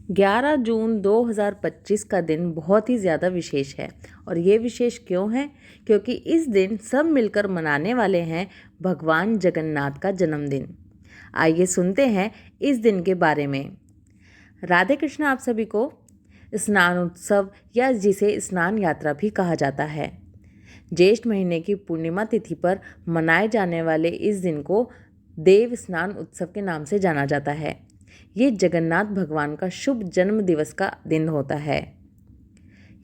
11 जून 2025 का दिन बहुत ही ज़्यादा विशेष है। और ये विशेष क्यों है? क्योंकि इस दिन सब मिलकर मनाने वाले हैं भगवान जगन्नाथ का जन्मदिन। आइए सुनते हैं इस दिन के बारे में। राधे कृष्ण आप सभी को। स्नान उत्सव या जिसे स्नान यात्रा भी कहा जाता है, ज्येष्ठ महीने की पूर्णिमा तिथि पर मनाए जाने वाले इस दिन को देव स्नान उत्सव के नाम से जाना जाता है। ये जगन्नाथ भगवान का शुभ जन्म दिवस का दिन होता है।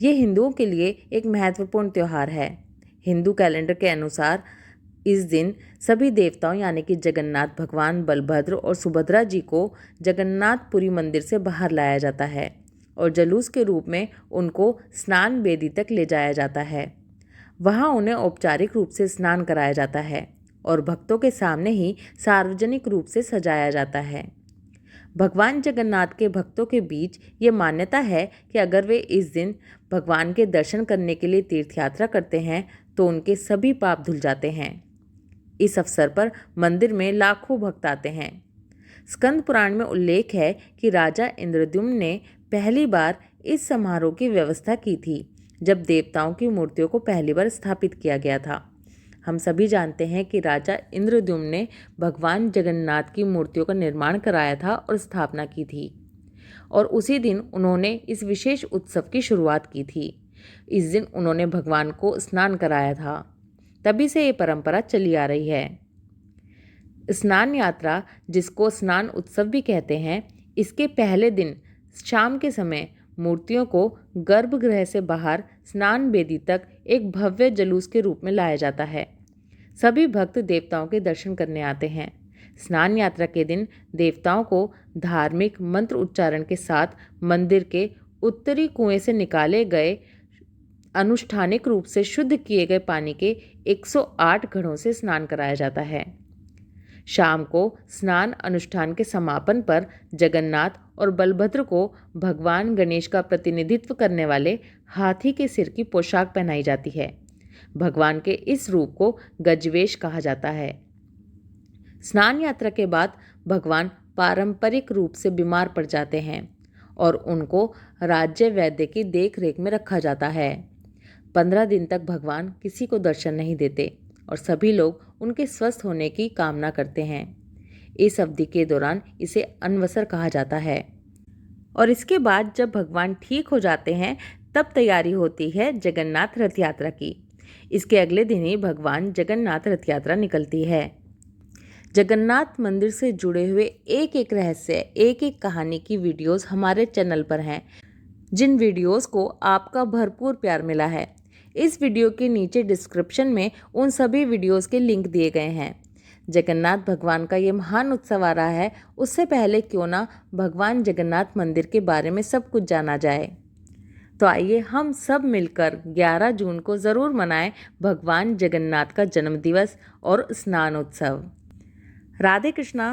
ये हिंदुओं के लिए एक महत्वपूर्ण त्यौहार है। हिंदू कैलेंडर के अनुसार इस दिन सभी देवताओं यानी कि जगन्नाथ भगवान, बलभद्र और सुभद्रा जी को जगन्नाथपुरी मंदिर से बाहर लाया जाता है और जुलूस के रूप में उनको स्नान वेदी तक ले जाया जाता है। वहाँ उन्हें औपचारिक रूप से स्नान कराया जाता है और भक्तों के सामने ही सार्वजनिक रूप से सजाया जाता है। भगवान जगन्नाथ के भक्तों के बीच ये मान्यता है कि अगर वे इस दिन भगवान के दर्शन करने के लिए तीर्थ यात्रा करते हैं तो उनके सभी पाप धुल जाते हैं। इस अवसर पर मंदिर में लाखों भक्त आते हैं। स्कंद पुराण में उल्लेख है कि राजा इंद्रद्युम्न ने पहली बार इस समारोह की व्यवस्था की थी जब देवताओं की मूर्तियों को पहली बार स्थापित किया गया था। हम सभी जानते हैं कि राजा इंद्रद्युम्न ने भगवान जगन्नाथ की मूर्तियों का निर्माण कराया था और स्थापना की थी और उसी दिन उन्होंने इस विशेष उत्सव की शुरुआत की थी। इस दिन उन्होंने भगवान को स्नान कराया था। तभी से ये परंपरा चली आ रही है। स्नान यात्रा, जिसको स्नान उत्सव भी कहते हैं, इसके पहले दिन शाम के समय मूर्तियों को गर्भगृह से बाहर स्नान वेदी तक एक भव्य जुलूस के रूप में लाया जाता है। सभी भक्त देवताओं के दर्शन करने आते हैं। स्नान यात्रा के दिन देवताओं को धार्मिक मंत्र उच्चारण के साथ मंदिर के उत्तरी कुएं से निकाले गए अनुष्ठानिक रूप से शुद्ध किए गए पानी के 108 घड़ों से स्नान कराया जाता है। शाम को स्नान अनुष्ठान के समापन पर जगन्नाथ और बलभद्र को भगवान गणेश का प्रतिनिधित्व करने वाले हाथी के सिर की पोशाक पहनाई जाती है। भगवान के इस रूप को गजवेश कहा जाता है। स्नान यात्रा के बाद भगवान पारंपरिक रूप से बीमार पड़ जाते हैं और उनको राज्य वैद्य की देखरेख में रखा जाता है। 15 दिन तक भगवान किसी को दर्शन नहीं देते और सभी लोग उनके स्वस्थ होने की कामना करते हैं। इस अवधि के दौरान इसे अनवसर कहा जाता है और इसके बाद जब भगवान ठीक हो जाते हैं तब तैयारी होती है जगन्नाथ रथ यात्रा की। इसके अगले दिन ही भगवान जगन्नाथ रथ यात्रा निकलती है। जगन्नाथ मंदिर से जुड़े हुए एक एक रहस्य, एक एक कहानी की वीडियोस हमारे चैनल पर हैं, जिन वीडियोस को आपका भरपूर प्यार मिला है। इस वीडियो के नीचे डिस्क्रिप्शन में उन सभी वीडियोस के लिंक दिए गए हैं। जगन्नाथ भगवान का ये महान उत्सव आ रहा है, उससे पहले क्यों ना भगवान जगन्नाथ मंदिर के बारे में सब कुछ जाना जाए। तो आइए हम सब मिलकर 11 जून को ज़रूर मनाएं भगवान जगन्नाथ का जन्मदिवस और स्नान उत्सव। राधे कृष्णा।